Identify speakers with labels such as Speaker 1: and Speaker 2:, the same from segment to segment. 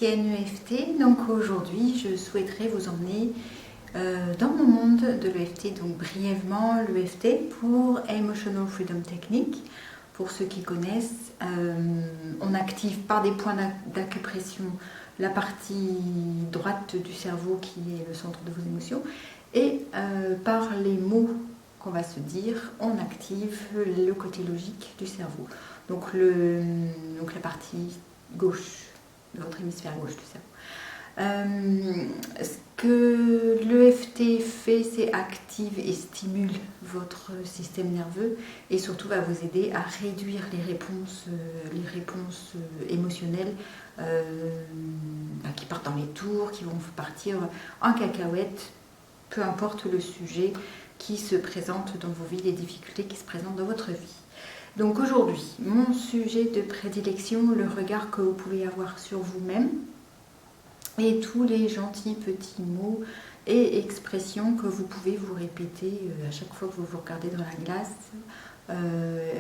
Speaker 1: praticienne EFT. Donc aujourd'hui, je souhaiterais vous emmener dans mon monde de l'EFT. Donc brièvement, l'EFT pour Emotional Freedom Technique. Pour ceux qui connaissent, on active par des points d'acupression la partie droite du cerveau qui est le centre de vos émotions et par les mots qu'on va se dire, on active le côté logique du cerveau. Donc la partie gauche de votre hémisphère gauche du cerveau. Ce que l'EFT fait, c'est active et stimule votre système nerveux et surtout va vous aider à réduire les réponses émotionnelles qui partent dans les tours, qui vont partir en cacahuète, peu importe le sujet qui se présente dans vos vies, les difficultés qui se présentent dans votre vie. Donc aujourd'hui, mon sujet de prédilection, le regard que vous pouvez avoir sur vous-même et tous les gentils petits mots et expressions que vous pouvez vous répéter à chaque fois que vous vous regardez dans la glace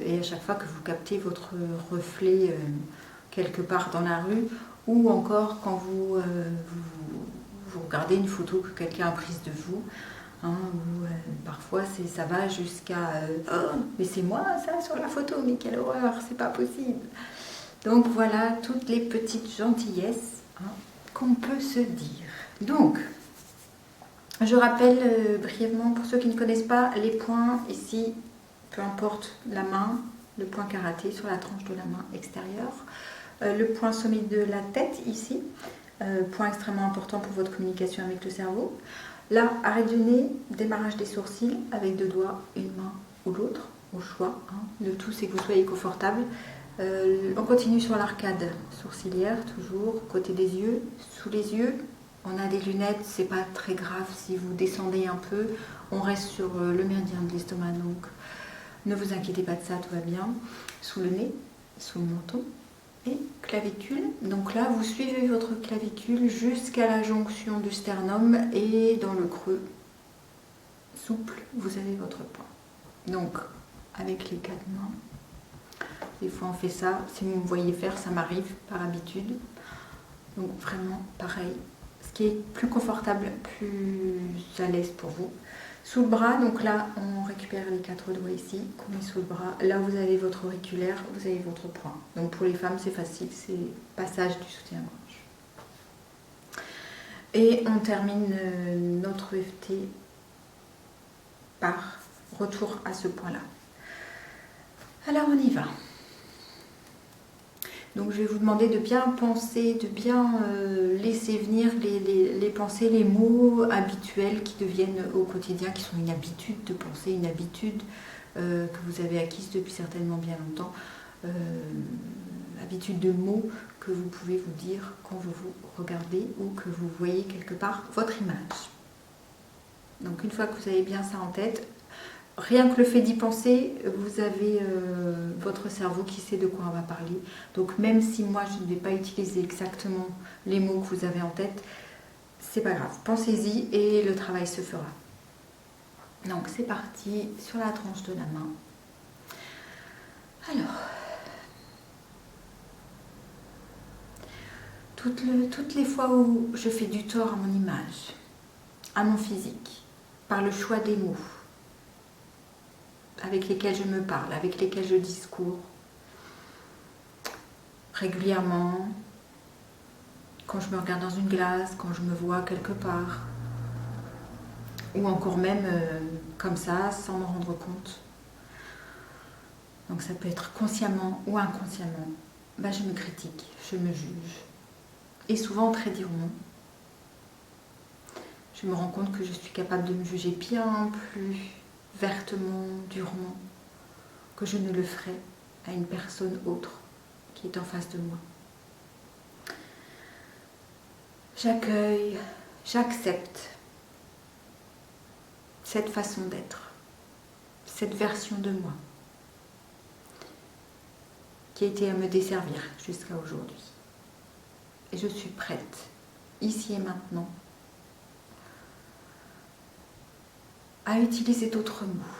Speaker 1: et à chaque fois que vous captez votre reflet quelque part dans la rue ou encore quand vous regardez une photo que quelqu'un a prise de vous. Parfois ça va jusqu'à oh, mais c'est moi ça sur la photo, mais quelle horreur, c'est pas possible. Donc voilà toutes les petites gentillesses qu'on peut se dire. Donc je rappelle brièvement pour ceux qui ne connaissent pas les points ici, peu importe la main, le point karaté sur la tranche de la main extérieure, le point sommet de la tête ici, point extrêmement important pour votre communication avec le cerveau. Là, arrêt du nez, démarrage des sourcils avec deux doigts, une main ou l'autre, au choix. Le tout, c'est que vous soyez confortable. On continue sur l'arcade sourcilière, toujours, côté des yeux, sous les yeux. On a des lunettes, c'est pas très grave si vous descendez un peu. On reste sur le méridien de l'estomac, donc ne vous inquiétez pas de ça, tout va bien. Sous le nez, sous le menton. Et clavicule, donc là vous suivez votre clavicule jusqu'à la jonction du sternum et dans le creux souple vous avez votre point. Donc avec les quatre mains, des fois on fait ça, si vous me voyez faire ça m'arrive par habitude, donc vraiment pareil, ce qui est plus confortable, plus à l'aise pour vous. Sous le bras, donc là on récupère les quatre doigts ici, qu'on met sous le bras. Là vous avez votre auriculaire, vous avez votre point. Donc pour les femmes c'est facile, c'est passage du soutien-gorge. Et on termine notre EFT par retour à ce point-là. Alors on y va. Donc je vais vous demander de bien penser, de bien laisser venir les pensées, les mots habituels qui deviennent au quotidien, qui sont une habitude de penser, une habitude que vous avez acquise depuis certainement bien longtemps, habitude de mots que vous pouvez vous dire quand vous vous regardez ou que vous voyez quelque part votre image. Donc une fois que vous avez bien ça en tête, rien que le fait d'y penser, vous avez votre cerveau qui sait de quoi on va parler. Donc même si moi je ne vais pas utiliser exactement les mots que vous avez en tête, c'est pas grave. Pensez-y et le travail se fera. Donc c'est parti sur la tranche de la main. Alors, toutes les fois où je fais du tort à mon image, à mon physique, par le choix des mots, avec lesquels je me parle, avec lesquels je discours régulièrement, quand je me regarde dans une glace, quand je me vois quelque part, ou encore même comme ça, sans m'en rendre compte. Donc ça peut être consciemment ou inconsciemment. Je me critique, je me juge. Et souvent très durement. Je me rends compte que je suis capable de me juger bien plus vertement, durement, que je ne le ferai à une personne autre qui est en face de moi. J'accueille, j'accepte cette façon d'être, cette version de moi qui a été à me desservir jusqu'à aujourd'hui. Et je suis prête, ici et maintenant, à utiliser d'autres mots,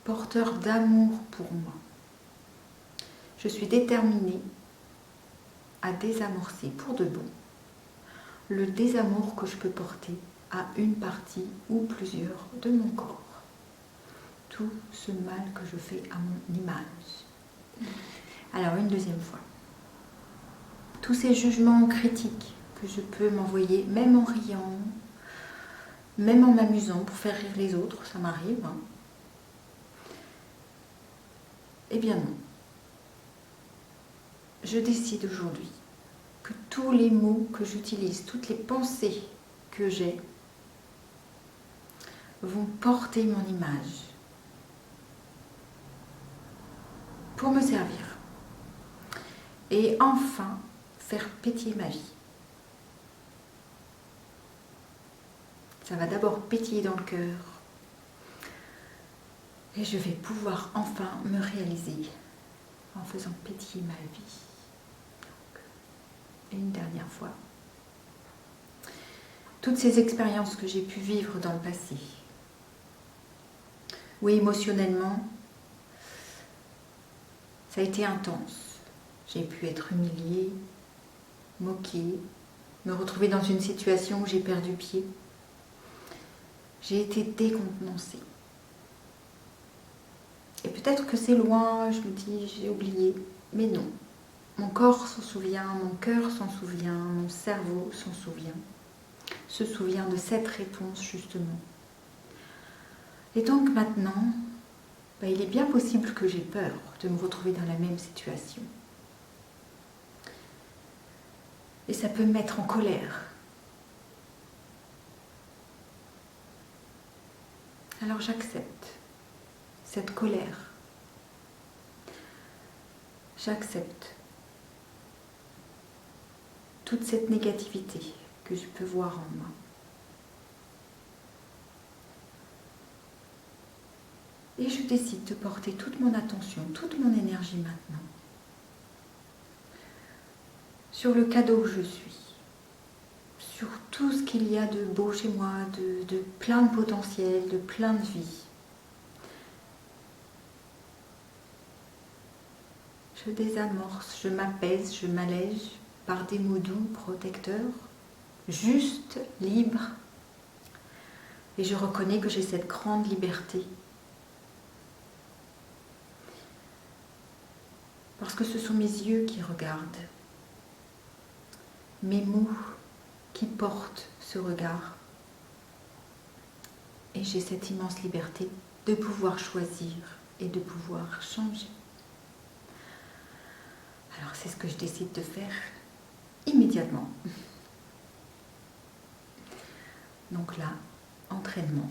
Speaker 1: porteurs d'amour pour moi. Je suis déterminée à désamorcer pour de bon le désamour que je peux porter à une partie ou plusieurs de mon corps. Tout ce mal que je fais à mon image. Alors une deuxième fois. Tous ces jugements critiques que je peux m'envoyer, même en riant, même en m'amusant pour faire rire les autres, ça m'arrive. Eh bien non. Je décide aujourd'hui que tous les mots que j'utilise, toutes les pensées que j'ai vont porter mon image pour me servir et enfin faire pétiller ma vie. Ça va d'abord pétiller dans le cœur et je vais pouvoir enfin me réaliser en faisant pétiller ma vie. Et une dernière fois. Toutes ces expériences que j'ai pu vivre dans le passé, oui, émotionnellement, ça a été intense. J'ai pu être humiliée, moquée, me retrouver dans une situation où j'ai perdu pied. J'ai été décontenancée. Et peut-être que c'est loin, je me dis, j'ai oublié, mais non. Mon corps s'en souvient, mon cœur s'en souvient, mon cerveau s'en souvient. Se souvient de cette réponse justement. Et donc maintenant, il est bien possible que j'ai peur de me retrouver dans la même situation. Et ça peut me mettre en colère. Alors j'accepte cette colère. J'accepte toute cette négativité que je peux voir en moi. Et je décide de porter toute mon attention, toute mon énergie maintenant sur le cadeau que je suis, sur tout ce qu'il y a de beau chez moi, de plein de potentiel, de plein de vie. Je désamorce, je m'apaise, je m'allège par des mots doux, protecteurs, juste, libre. Et je reconnais que j'ai cette grande liberté. Parce que ce sont mes yeux qui regardent, mes mots qui portent ce regard. Et j'ai cette immense liberté de pouvoir choisir et de pouvoir changer. Alors c'est ce que je décide de faire immédiatement. Donc là, entraînement.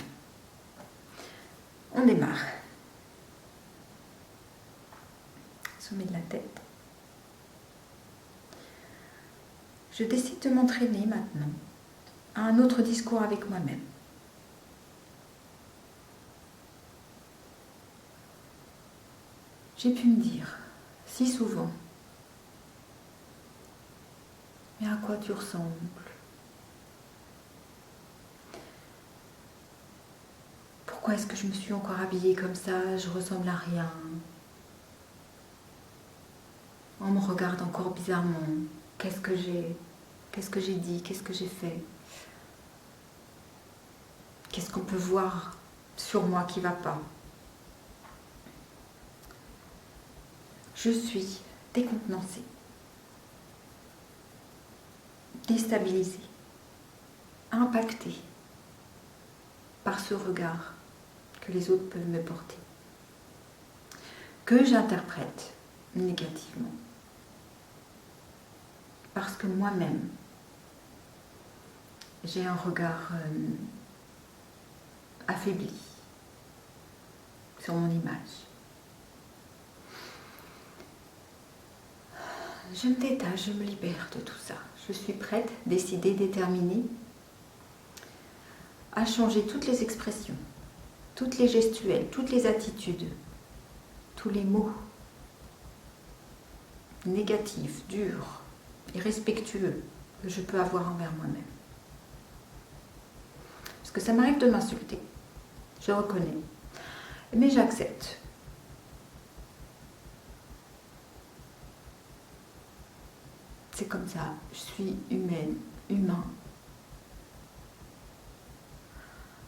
Speaker 1: On démarre. Sommet de la tête. Je décide de m'entraîner maintenant à un autre discours avec moi-même. J'ai pu me dire si souvent, mais à quoi tu ressembles? Pourquoi est-ce que je me suis encore habillée comme ça? Je ressemble à rien. On me regarde encore bizarrement. Qu'est-ce que j'ai? Qu'est-ce que j'ai dit? Qu'est-ce que j'ai fait? Qu'est-ce qu'on peut voir sur moi qui ne va pas? Je suis décontenancée, déstabilisée, impactée par ce regard que les autres peuvent me porter, que j'interprète négativement. Parce que moi-même, j'ai un regard affaibli sur mon image. Je me détache, je me libère de tout ça. Je suis prête, décidée, déterminée à changer toutes les expressions, toutes les gestuelles, toutes les attitudes, tous les mots négatifs, durs, irrespectueux que je peux avoir envers moi-même. Parce que ça m'arrive de m'insulter, je reconnais, mais j'accepte. C'est comme ça, je suis humaine, humain.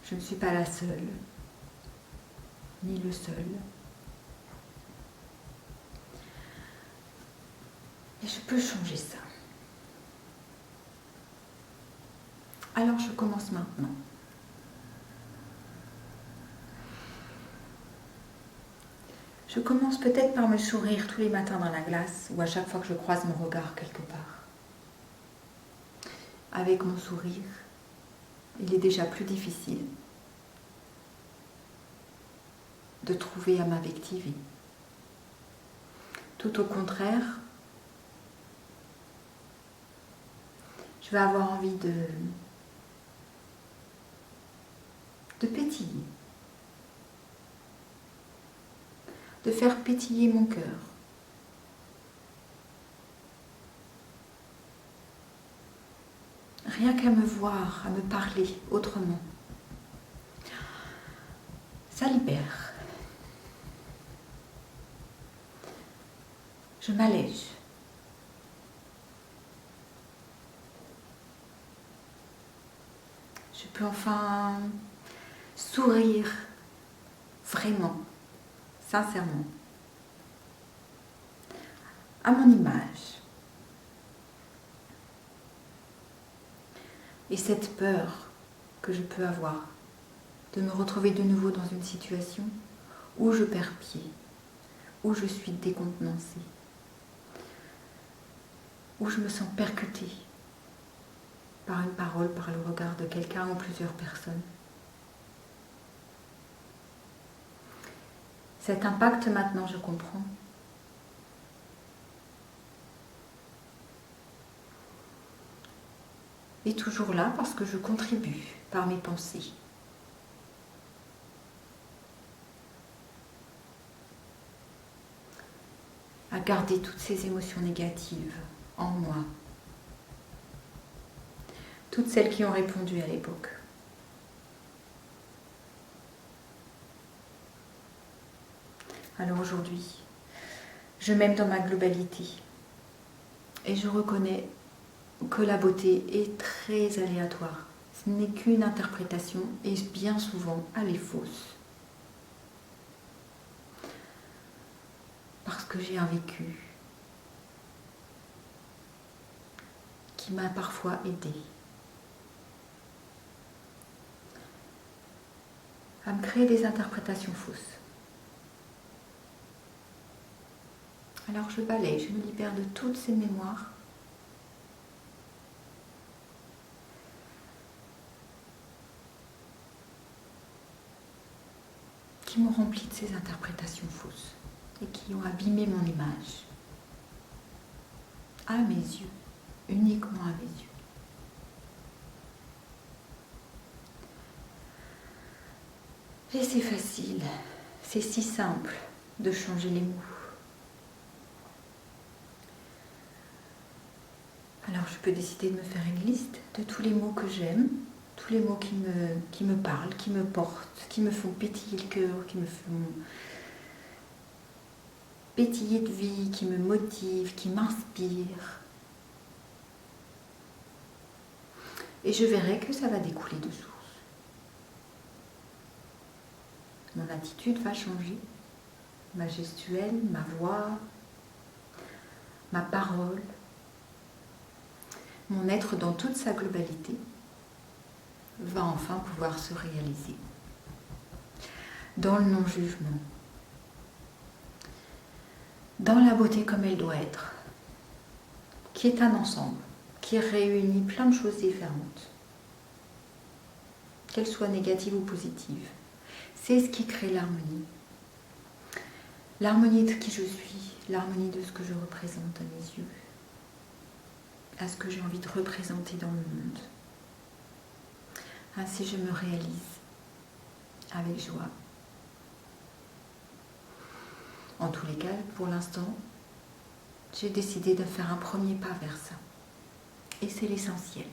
Speaker 1: Je ne suis pas la seule, ni le seul. Et je peux changer ça. Alors je commence maintenant. Je commence peut-être par me sourire tous les matins dans la glace ou à chaque fois que je croise mon regard quelque part. Avec mon sourire, il est déjà plus difficile de trouver à m'invectiver. Tout au contraire, je vais avoir envie de pétiller, de faire pétiller mon cœur. Rien qu'à me voir, à me parler autrement. Ça libère. Je m'allège. Je peux enfin sourire vraiment, sincèrement, à mon image. Et cette peur que je peux avoir de me retrouver de nouveau dans une situation où je perds pied, où je suis décontenancée, où je me sens percutée par une parole, par le regard de quelqu'un ou plusieurs personnes. Cet impact maintenant, je comprends. Est toujours là parce que je contribue par mes pensées. À garder toutes ces émotions négatives en moi. Toutes celles qui ont répondu à l'époque. Alors aujourd'hui, je m'aime dans ma globalité et je reconnais que la beauté est très aléatoire. Ce n'est qu'une interprétation et bien souvent elle est fausse. Parce que j'ai un vécu qui m'a parfois aidée à me créer des interprétations fausses. Alors je balaye, je me libère de toutes ces mémoires qui m'ont rempli de ces interprétations fausses et qui ont abîmé mon image. À mes yeux, uniquement à mes yeux. Et c'est facile, c'est si simple de changer les mots. Alors je peux décider de me faire une liste de tous les mots que j'aime, tous les mots qui me parlent, qui me portent, qui me font pétiller le cœur, qui me font pétiller de vie, qui me motivent, qui m'inspirent. Et je verrai que ça va découler de source. Mon attitude va changer, ma gestuelle, ma voix, ma parole, mon être dans toute sa globalité va enfin pouvoir se réaliser. Dans le non-jugement, dans la beauté comme elle doit être, qui est un ensemble, qui réunit plein de choses différentes, qu'elles soient négatives ou positives. C'est ce qui crée l'harmonie. L'harmonie de qui je suis, l'harmonie de ce que je représente à mes yeux, à ce que j'ai envie de représenter dans le monde. Ainsi je me réalise avec joie. En tous les cas, pour l'instant, j'ai décidé de faire un premier pas vers ça. Et c'est l'essentiel.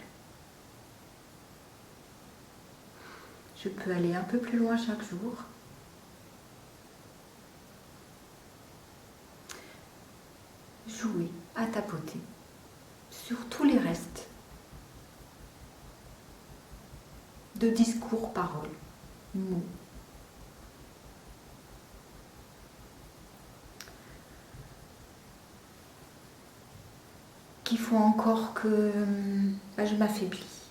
Speaker 1: Je peux aller un peu plus loin chaque jour. Jouer, à tapoter sur tous les restes de discours, paroles, mots. Qui font encore que je m'affaiblis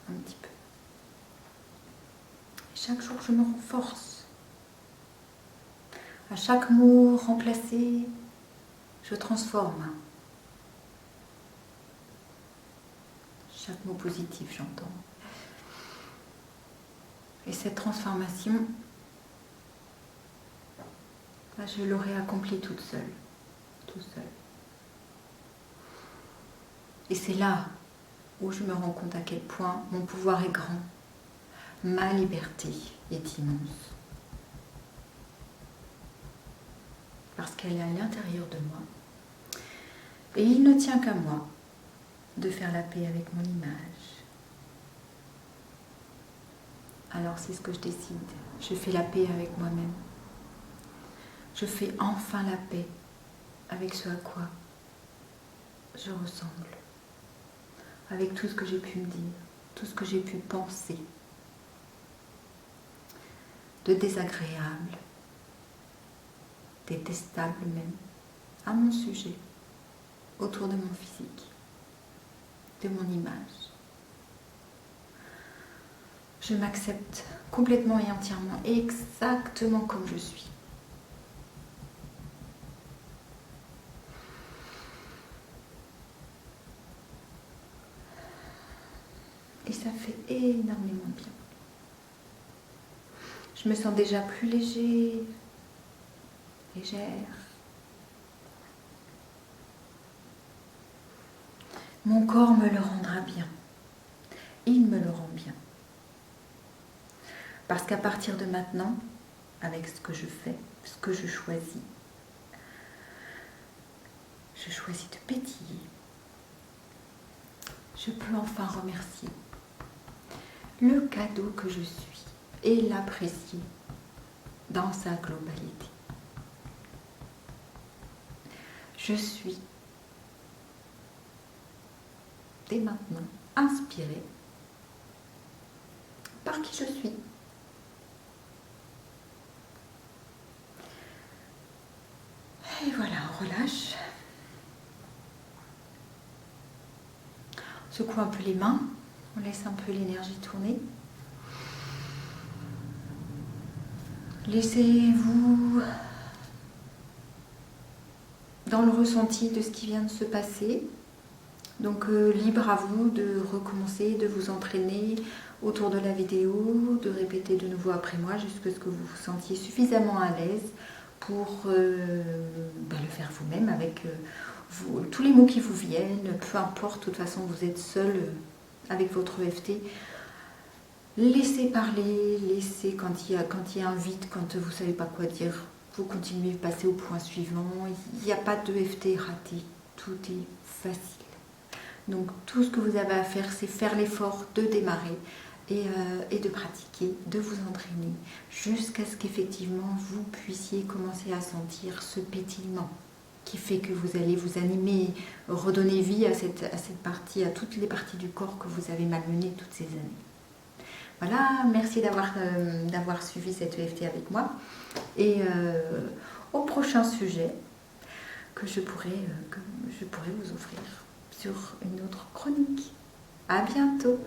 Speaker 1: un petit peu. Et chaque jour, je me renforce. À chaque mot remplacé, je transforme. Chaque mot positif, j'entends. Et cette transformation, je l'aurai accomplie toute seule. Tout seul. Et c'est là où je me rends compte à quel point mon pouvoir est grand, ma liberté est immense. Parce qu'elle est à l'intérieur de moi. Et il ne tient qu'à moi de faire la paix avec mon image. Alors c'est ce que je décide. Je fais la paix avec moi-même. Je fais enfin la paix avec ce à quoi je ressemble. Avec tout ce que j'ai pu me dire, tout ce que j'ai pu penser. De désagréable, détestable même, à mon sujet, autour de mon physique, de mon image. Je m'accepte complètement et entièrement, exactement comme je suis. Et ça fait énormément de bien. Je me sens déjà plus léger, légère. Mon corps me le rendra bien. Il me le rend bien. Parce qu'à partir de maintenant, avec ce que je fais, ce que je choisis de pétiller. Je peux enfin remercier le cadeau que je suis et l'apprécier dans sa globalité. Je suis dès maintenant inspirée par qui je suis. Et voilà, on relâche. On secoue un peu les mains, on laisse un peu l'énergie tourner. Laissez-vous dans le ressenti de ce qui vient de se passer. Donc libre à vous de recommencer, de vous entraîner autour de la vidéo, de répéter de nouveau après moi jusqu'à ce que vous vous sentiez suffisamment à l'aise pour le faire vous-même avec tous les mots qui vous viennent, peu importe, de toute façon vous êtes seul avec votre EFT. Laissez parler, laissez quand il y a un vide, quand vous ne savez pas quoi dire, vous continuez, passer au point suivant. Il n'y a pas d'EFT raté, tout est facile. Donc tout ce que vous avez à faire, c'est faire l'effort de démarrer et de pratiquer, de vous entraîner, jusqu'à ce qu'effectivement vous puissiez commencer à sentir ce pétillement qui fait que vous allez vous animer, redonner vie à cette partie, à toutes les parties du corps que vous avez malmenées toutes ces années. Voilà, merci d'avoir suivi cette EFT avec moi. Et au prochain sujet que je pourrais vous offrir sur une autre chronique. À bientôt.